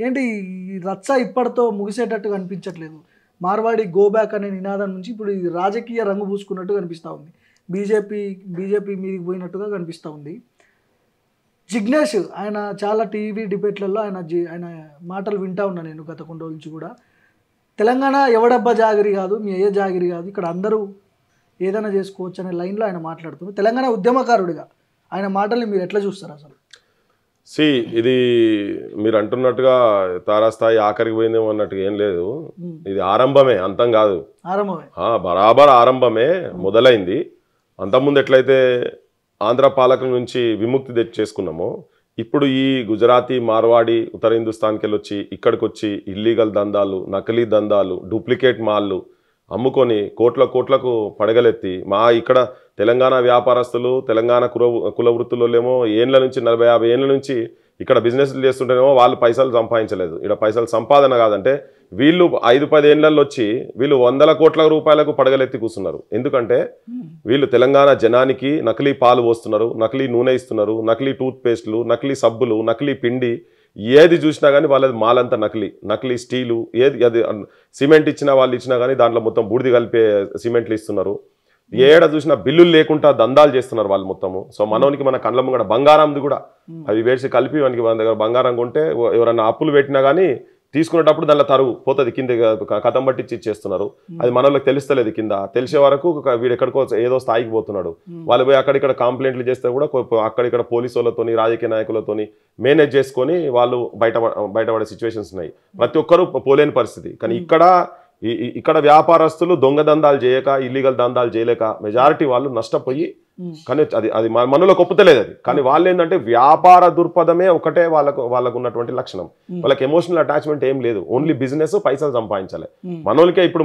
ఏంటి ఈ రచ్చ ఇప్పటితో ముగిసేటట్టు కనిపించట్లేదు. మార్వాడి గో బ్యాక్ అనే నినాదం నుంచి ఇప్పుడు ఇది రాజకీయ రంగు పూసుకున్నట్టు కనిపిస్తూ ఉంది. బీజేపీ మీదకి పోయినట్టుగా కనిపిస్తూ ఉంది. జిగ్నేష్ ఆయన చాలా టీవీ డిబేట్లలో ఆయన మాటలు వింటా ఉన్నా నేను గత కొన్ని రోజుల నుంచి కూడా. తెలంగాణ ఎవడబ్బా జాగిరి కాదు, మీ అయ్యే జాగిరి కాదు, ఇక్కడ అందరూ ఏదైనా చేసుకోవచ్చు అనే లైన్లో ఆయన మాట్లాడుతున్నారు. తెలంగాణ ఉద్యమకారుడిగా ఆయన మాటల్ని మీరు ఎట్లా చూస్తారు అసలు? ఇది మీరు అంటున్నట్టుగా తారాస్థాయి ఆఖరికి పోయిందేమో అన్నట్టుగా ఏం లేదు. ఇది ఆరంభమే, అంతం కాదు. బరాబర్ ఆరంభమే, మొదలైంది. అంతకుముందు ఎట్లయితే ఆంధ్ర పాలకుల నుంచి విముక్తి చేసుకున్నామో ఇప్పుడు ఈ గుజరాతీ మార్వాడి ఉత్తర హిందుస్థాన్కి వెళ్ళి వచ్చి ఇక్కడికి వచ్చి ఇల్లీగల్ దందాలు, నకిలీ దందాలు, డూప్లికేట్ మాల్లు అమ్ముకొని కోట్లకు పడగలెత్తి ఇక్కడ తెలంగాణ వ్యాపారస్తులు, తెలంగాణ కుల వృత్తులలో ఏళ్ళ నుంచి 40-50 ఏళ్ళ నుంచి ఇక్కడ బిజినెస్లు చేస్తుంటేనేమో వాళ్ళు పైసలు సంపాదించలేదు. ఇక్కడ పైసలు సంపాదన కాదంటే వీళ్ళు 5-10 ఏళ్ళల్లో వచ్చి వీళ్ళు 100 కోట్ల రూపాయలకు పడగలెత్తి కూర్చున్నారు. ఎందుకంటే వీళ్ళు తెలంగాణ జనానికి నకిలీ పాలు పోస్తున్నారు, నకిలీ నూనె ఇస్తున్నారు, నకిలీ టూత్ పేస్టులు, నకిలీ సబ్బులు, నకిలీ పిండి, ఏది చూసినా కానీ వాళ్ళది మాలంతా నకిలీ స్టీలు, అది సిమెంట్ ఇచ్చినా వాళ్ళు ఇచ్చినా కానీ దాంట్లో మొత్తం బూడిది కలిపే సిమెంట్లు ఇస్తున్నారు. ఏడ చూసినా బిల్లులు లేకుండా దందాలు చేస్తున్నారు వాళ్ళు మొత్తము. సో మనోనికి మన కళ్ళ ముంగడ బంగారంది కూడా అవి వేసి కలిపి మనకి మన దగ్గర బంగారం కొంటే ఎవరన్నా అప్పులు పెట్టినా కానీ తీసుకునేటప్పుడు దానిలో తరువు పోతుంది, కింద కథం పట్టించి ఇచ్చేస్తున్నారు. అది మనోళ్ళకి తెలుస్తలేదు. కింద తెలిసే వరకు వీడు ఎక్కడికో ఏదో స్థాయికి పోతున్నాడు. వాళ్ళు పోయి అక్కడిక్కడ కంప్లైంట్లు చేస్తే కూడా అక్కడిక్కడ పోలీసు వాళ్ళతోని, రాజకీయ నాయకులతోని మేనేజ్ చేసుకొని వాళ్ళు బయటపడే సిచ్యువేషన్స్ ఉన్నాయి. ప్రతి ఒక్కరూ పోలేని పరిస్థితి. కానీ ఇక్కడ వ్యాపారస్తులు దొంగ దందాలు చేయక, ఇల్లీగల్ దందాలు చేయలేక మెజారిటీ వాళ్ళు నష్టపోయి, కానీ అది మనలోకి ఒప్పుతలేదు. అది కానీ వాళ్ళు ఏంటంటే వ్యాపార దృక్పథమే ఒకటే వాళ్ళకు ఉన్నటువంటి లక్షణం. వాళ్ళకి ఎమోషనల్ అటాచ్మెంట్ ఏం లేదు, ఓన్లీ బిజినెస్, పైసలు సంపాదించాలి. మనోళ్ళకే ఇప్పుడు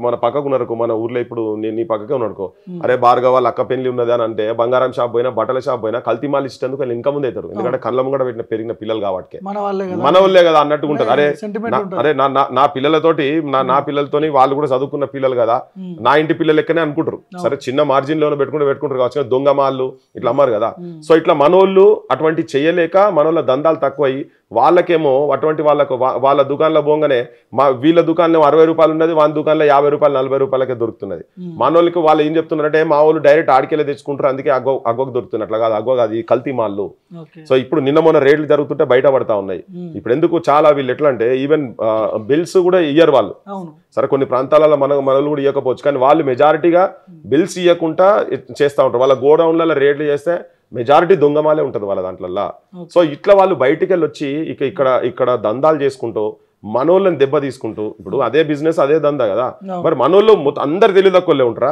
మన పక్కకు ఉన్నారు, మన ఊర్లో ఇప్పుడు నీ పక్కకే ఉన్నాడుకో, అరే భార్గవ వాళ్ళ అక్క పెళ్లి ఉన్నది అని అంటే బంగారం షాప్ పోయినా, బట్టల షాప్ పోయినా కల్తీ మాల్ ఇచ్చేందుకు వాళ్ళు ఇంకా ముందు అవుతారు. ఎందుకంటే కళ్ళ ముంగడ పెరిగిన పిల్లలు కాబట్టి మన వాళ్ళే కదా అన్నట్టుగా ఉంటారు. అరే నా పిల్లలతోటి నా పిల్లలతోని వాళ్ళు కూడా చదువుకున్న పిల్లలు కదా, నా ఇంటి పిల్లలు లెక్కనే అనుకుంటారు. సరే చిన్న మార్జిన్ లోనే పెట్టుకుంటారు కావచ్చు, దొంగ మాళ్ళు ఇట్లా అమ్మారు కదా. సో ఇట్లా మనోళ్ళు అటువంటి చెయ్యలేక మనోళ్ళ దందాలు తక్కువయ్యి వాళ్ళకేమో అటువంటి వాళ్ళ దుకాణంలో పోగానే వీళ్ళ దుకాణంలో 60 రూపాయలు ఉన్నది, వాళ్ళ దుకాణంలో 50 రూపాయలు 40 రూపాయలకే దొరుకుతున్నది. మనోళ్ళకి వాళ్ళు ఏం చెప్తున్నారంటే మా వాళ్ళు డైరెక్ట్ ఆడికెళ్ళి తెచ్చుకుంటారు, అందుకే అగ్గోకి దొరుకుతున్నట్లు కాదు, అగ్గోగా అది కల్తీ మాళ్ళు. సో ఇప్పుడు నిన్న మొన్న రేట్లు జరుగుతుంటే బయటపడతా ఉన్నాయి. ఇప్పుడు ఎందుకు చాలా వీళ్ళు ఎట్లా అంటే ఈవెన్ బిల్స్ కూడా ఇయ్యరు వాళ్ళు. సరే కొన్ని ప్రాంతాలలో మనలు కూడా ఇవ్వకపోవచ్చు, కానీ వాళ్ళు మెజారిటీగా బిల్స్ ఇవ్వకుండా చేస్తూ ఉంటారు. వాళ్ళ గోడౌన్లలో రేట్లు చేస్తే మెజారిటీ దొంగమాలే ఉంటుంది వాళ్ళ దాంట్లో. సో ఇట్లా వాళ్ళు బయటికి వెళ్ళి వచ్చి ఇక్కడ దందాలు చేసుకుంటూ మనోళ్ళని దెబ్బ తీసుకుంటూ, ఇప్పుడు అదే బిజినెస్ అదే దందా కదా, మరి మనోళ్ళు అందరు తెలివి తక్కువలే ఉంటారా?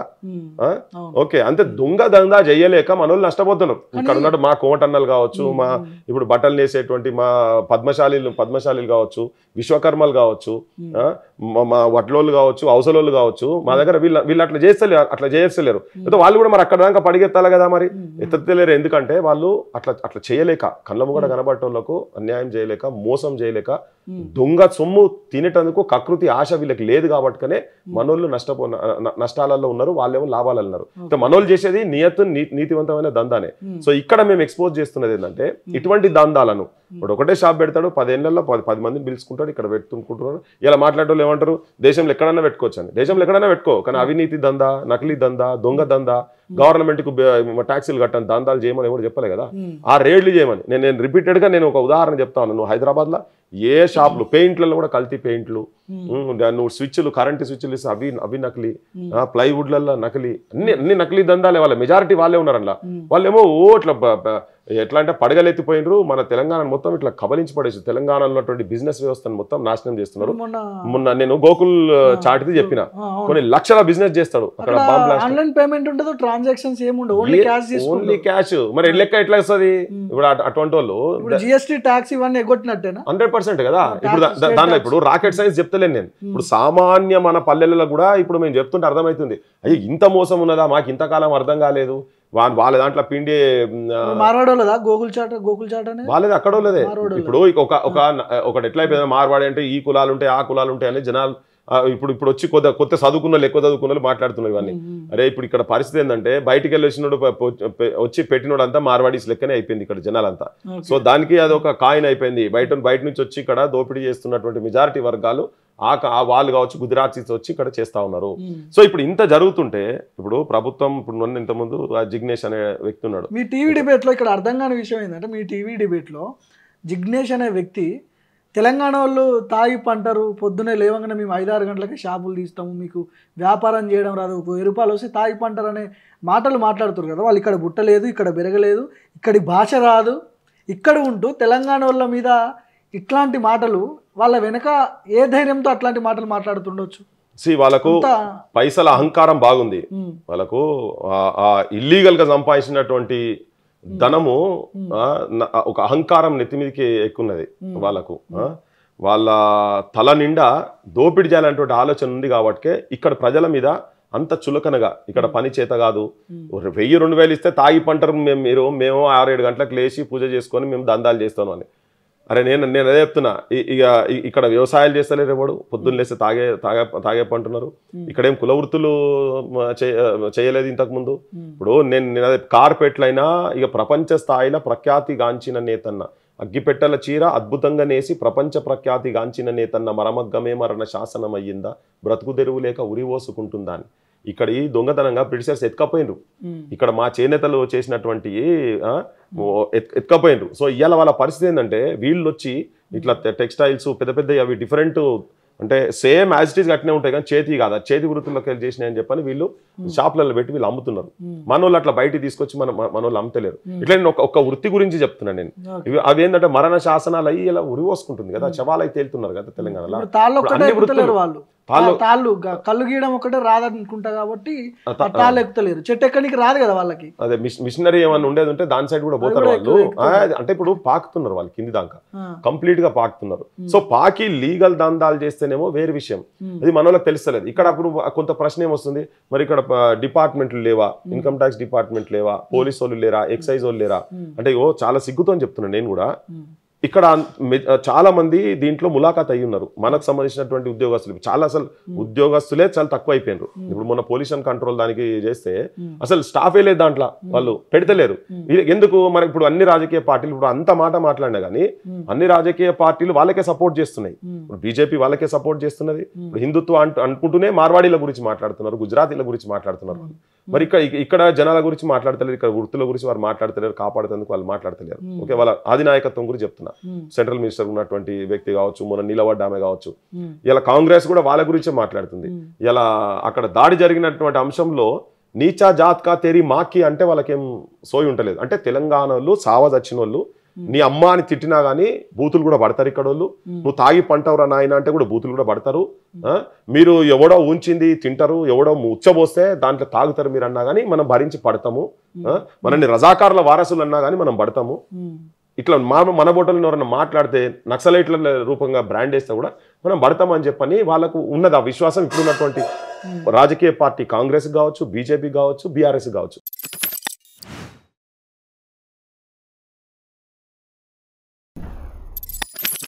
ఓకే, అంతే దొంగ దందా చెయ్యలేక మనోళ్ళు నష్టపోతున్నారు. ఇక్కడ ఉన్నట్టు మా కోమటన్నలు కావచ్చు, మా ఇప్పుడు బట్టలు నేసేటువంటి మా పద్మశాలీలు కావచ్చు, విశ్వకర్మలు కావచ్చు, మా వడ్లోళ్ళు కావచ్చు, అవసలోళ్ళు కావచ్చు, మా దగ్గర వీళ్ళు అట్లా చేస్తలేరు. వాళ్ళు కూడా మరి అక్కడ దాకా పడిగెత్తాలి కదా, మరి ఎత్తలేరు. ఎందుకంటే వాళ్ళు అట్లా చేయలేక, కళ్ళము కూడా కనబడేటోళ్లకు అన్యాయం చేయలేక, మోసం చేయలేక, దొంగ సొమ్ము తినేటందుకు కకృతి ఆశ వీళ్ళకి లేదు కాబట్టినే మనోళ్ళు నష్టాలలో ఉన్నారు, వాళ్ళేమో లాభాలు ఉన్నారు. మనోళ్ళు చేసేది నీతివంతమైన దందానే. సో ఇక్కడ మేము ఎక్స్పోజ్ చేస్తున్నది ఏంటంటే ఇటువంటి దందాలను ఇప్పుడు ఒకటే షాప్ పెడతాడు, 10 ఏళ్లలో 10 మందిని పిలుచుకుంటాడు, ఇక్కడ పెట్టుకుంటున్నారు. ఇలా మాట్లాడేవాళ్ళు ఏమంటారు, దేశంలో ఎక్కడన్నా పెట్టుకోవచ్చు అని. దేశంలో ఎక్కడైనా పెట్టుకో, కానీ అవినీతి దందా, నకిలీ దందా, దొంగ దందా, గవర్నమెంట్ కు ట్యాక్సీలు కట్టని దందాలు చేయమని ఎవరు చెప్పలే కదా. ఆ రేట్లు చేయమని నేను రిపీటెడ్ గా నేను ఒక ఉదాహరణ చెప్తాను. నువ్వు హైదరాబాద్ లో ఏ షాపులు పెయింట్లలో కూడా కల్తీ పెయింట్లు, నువ్వు స్విచ్లు, కరెంటు స్విచ్లు ఇస్తే అవి నకిలీ, ప్లైవుడ్లలో నకిలీ, అన్ని నకిలీ దందాలే. వాళ్ళ మెజారిటీ వాళ్ళే ఉన్నారు అందులో. వాళ్ళేమో ఇట్లా ఎట్లా అంటే పడగలెత్తిపోయినరు, మన తెలంగాణ మొత్తం ఇట్లా కబలించి పడేసి తెలంగాణలో ఉన్నటువంటి బిజినెస్ వ్యవస్థను మొత్తం నాశనం చేస్తున్నారు. మొన్న నేను గోకుల్ చాటిది చెప్పిన కొన్ని లక్షల బిజినెస్ చేస్తాడు అక్కడ. ఆన్లైన్ పేమెంట్ ఉండదు, ట్రాన్సాక్షన్స్ ఏముండవు, ఓన్లీ క్యాష్. మరి లెక్క ఎట్లా వస్తుంది ఇప్పుడు అటువంటి వాళ్ళు? జిఎస్టీ ట్యాక్స్ ఇవన్నీ ఎగ్గొట్టినట్టేనా? 100% కదా. ఇప్పుడు దాంట్లో ఇప్పుడు రాకెట్ సైన్స్ చెప్తలేను నేను. ఇప్పుడు సామాన్య మన పల్లెలలో కూడా ఇప్పుడు మేము చెప్తుంటే అర్థమవుతుంది, అయ్యి ఇంత మోసం ఉన్నదా, మాకు ఇంతకాలం అర్థం కాలేదు. వాళ్ళ దాంట్లో పిండి వాళ్ళది అక్కడ లేదే. ఇప్పుడు ఒకటి ఎట్లా అయిపోయింది, మార్వాడి అంటే ఈ కులాలు ఉంటాయి ఆ కులాలు ఉంటాయి అని జనాలు ఇప్పుడు ఇప్పుడు వచ్చి కొత్త చదువుకున్న వాళ్ళు ఎక్కువ చదువుకున్న వాళ్ళు మాట్లాడుతున్నారు ఇవన్నీ. అరే ఇప్పుడు ఇక్కడ పరిస్థితి ఏంటంటే బయటికి వెళ్ళి వచ్చినోడు వచ్చి పెట్టినోడు అంతా మార్వాడీస్ లెక్కనే అయిపోయింది ఇక్కడ జనాలంతా. సో దానికి అది ఒక కాయిన్ అయిపోయింది. బయట నుంచి వచ్చి ఇక్కడ దోపిడీ చేస్తున్నటువంటి మెజారిటీ వర్గాలు వాళ్ళు కావచ్చు గుజరాతీస్ వచ్చి ఇక్కడ చేస్తా ఉన్నారు. సో ఇప్పుడు ఇంత జరుగుతుంటే ఇప్పుడు ప్రభుత్వం ఇప్పుడు ఇంతకుముందు జిగ్నేష్ అనే వ్యక్తి ఉన్నాడు. మీ టీవీ డిబేట్లో ఇక్కడ అర్థం కాని విషయం ఏంటంటే మీ టీవీ డిబేట్లో జిగ్నేష్ అనే వ్యక్తి తెలంగాణ వాళ్ళు తాగి పంటారు, పొద్దున్నే లేవగానే మేము 5-6 గంటలకి షాపులు తీస్తాము, మీకు వ్యాపారం చేయడం రాదు, 1000 రూపాయలు వస్తే తాగి పంటారు అనే మాటలు మాట్లాడుతారు కదా. వాళ్ళు ఇక్కడ బుట్టలేదు, ఇక్కడ బెరగలేదు, ఇక్కడి భాష రాదు, ఇక్కడ ఉంటూ తెలంగాణ వాళ్ళ మీద ఇట్లాంటి మాటలు వాళ్ళ వెనక ఏ ధైర్యంతో అట్లాంటి మాటలు మాట్లాడుతుండొచ్చు? వాళ్ళకు పైసల అహంకారం బాగుంది. వాళ్ళకు ఇల్లీగల్ గా సంపాదించినటువంటి ధనము ఒక అహంకారం నెత్తిమీదకి ఎక్కున్నది వాళ్ళకు. వాళ్ళ తల నిండా దోపిడీ చేయాలనేటువంటి ఆలోచన ఉంది కాబట్టి ఇక్కడ ప్రజల మీద అంత చులకనగా ఇక్కడ పని చేత కాదు, 1000-2000 ఇస్తే తాగి పంటరు మేము 6-7 గంటలకు లేచి పూజ చేసుకొని మేము దందాలు చేస్తాను అని. అరే నేను అదే చెప్తున్నా, ఇక ఇక్కడ వ్యవసాయాలు చేస్తలేరు, ఎవడు పొద్దున్న లేస్తే తాగే పంటున్నారు. ఇక్కడేం కుల వృత్తులు చేయలేదు ఇంతకుముందు. ఇప్పుడు నేను అదే కార్పెట్లైనా ఇక ప్రపంచ స్థాయిలో ప్రఖ్యాతిగాంచిన నేతన్న, అగ్గిపెట్టెల చీర అద్భుతంగా నేసి ప్రపంచ ప్రఖ్యాతిగాంచిన నేతన్న మరమగ్గమే మరణ శాసనం అయ్యిందా, బ్రతుకు తెరువు లేక ఉరి పోసుకుంటుందా అని ఇక్కడ ఈ దొంగతనంగా బ్రిటిషర్స్ ఎత్తుకపోయినరు. ఇక్కడ మా చేనేతలు చేసినటువంటి ఎత్తుకపోయినరు. సో ఇవాళ వాళ్ళ పరిస్థితి ఏంటంటే వీళ్ళు వచ్చి ఇట్లా టెక్స్టైల్స్ పెద్ద అవి డిఫరెంట్ అంటే సేమ్ యాజ్ ఇట్ ఈస్ అట్నే ఉంటాయి కానీ చేతి కాదు, చేతి వృత్తుల్లోకి వెళ్ళి చేసినాయని చెప్పని వీళ్ళు షాపులలో పెట్టి వీళ్ళు అమ్ముతున్నారు. మనోళ్ళు అట్లా బయటికి తీసుకొచ్చి మనోళ్ళు అమ్ముతలేరు. ఇట్లా నేను ఒక వృత్తి గురించి చెప్తున్నాను నేను. అవి ఏంటంటే మరణ శాసనాలు అయ్యి ఇలా ఉరివోసుకుంటుంది కదా, శవాలై తేలుతున్నారు కదా తెలంగాణలో. కళ్ళు గీయడం ఒకటే రాదనుకుంటా కాబట్టి తాళ్ళు ఎక్కుతలేరు, చెట్టు ఎక్కడికి రాదు కదా వాళ్ళకి. అదే మిషనరీ ఏమన్నా ఉండేది ఉంటే దాని సైడ్ కూడా పోతారు వాళ్ళు. అంటే ఇప్పుడు పాకుతున్నారు వాళ్ళు కింది దాకా కంప్లీట్ గా పాకుతున్నారు. సో పాకి లీగల్ దందాలు చేస్తేనేమో వేరే విషయం, అది మన వాళ్ళకి తెలుస్తలేదు. ఇక్కడ అప్పుడు కొంత ప్రశ్న ఏమొస్తుంది, మరి ఇక్కడ డిపార్ట్మెంట్లు లేవా, ఇన్కమ్ ట్యాక్స్ డిపార్ట్మెంట్ లేవా, పోలీసు వాళ్ళు లేరా, ఎక్సైజ్ వాళ్ళు లేరా అంటే చాలా సిగ్గుతో అని చెప్తున్నాను నేను కూడా. ఇక్కడ చాలా మంది దీంట్లో ములాఖాత్ అయ్యి ఉన్నారు మనకు సంబంధించినటువంటి ఉద్యోగస్తులు. చాలా అసలు ఉద్యోగస్తులే చాలా తక్కువ అయిపోయినారు. ఇప్పుడు మన పొల్యూషన్ కంట్రోల్ దానికి చేస్తే అసలు స్టాఫే లేదు దాంట్లో, వాళ్ళు పెడతలేరు. ఎందుకు మనకి ఇప్పుడు అన్ని రాజకీయ పార్టీలు ఇప్పుడు అంత మాట మాట్లాడినా కానీ అన్ని రాజకీయ పార్టీలు వాళ్ళకే సపోర్ట్ చేస్తున్నాయి. ఇప్పుడు బీజేపీ వాళ్ళకే సపోర్ట్ చేస్తున్నది. ఇప్పుడు హిందుత్వం అనుకుంటూనే మార్వాడీల గురించి మాట్లాడుతున్నారు, గుజరాతీల గురించి మాట్లాడుతున్నారు. మరి ఇక్కడ జనాల గురించి మాట్లాడతలేరు, ఇక్కడ వృత్తుల గురించి వారు మాట్లాడతలేరు, కాపాడుతందుకు వాళ్ళు మాట్లాడతలేరు. ఓకే, వాళ్ళ అధినాయకత్వం గురించి చెప్తున్నా. సెంట్రల్ మినిస్టర్ ఉన్నటువంటి వ్యక్తి కావచ్చు, మొన్న నిలబడ్డ ఆమె కావచ్చు, ఇలా కాంగ్రెస్ కూడా వాళ్ళ గురించే మాట్లాడుతుంది. ఇలా అక్కడ దాడి జరిగినటువంటి అంశంలో నీచా జాత్ కా తేరీ మాకి అంటే వాళ్ళకేం సోయి ఉంటలేదు. అంటే తెలంగాణలో సావదచ్చిన వాళ్ళు నీ అమ్మ అని తిట్టినా గానీ బూతులు కూడా పడతారు ఇక్కడ వాళ్ళు. నువ్వు తాగి పంటవురా నాయన అంటే కూడా బూతులు కూడా పడతారు. మీరు ఎవడో ఉంచింది తింటారు, ఎవడో ఉచ్చబోస్తే దాంట్లో తాగుతారు మీరు అన్నా కానీ మనం భరించి పడతాము. మనల్ని రజాకారుల వారసులు అన్నా కానీ మనం పడతాము. ఇట్లా మన బోటలను ఎవరన్నా మాట్లాడితే నక్సలైట్ల రూపంగా బ్రాండ్ వేస్తే కూడా మనం పడతామని చెప్పని వాళ్ళకు ఉన్నది ఆ విశ్వాసం. ఇప్పుడున్నటువంటి రాజకీయ పార్టీ కాంగ్రెస్ కావచ్చు, బీజేపీ కావచ్చు, బీఆర్ఎస్ కావచ్చు.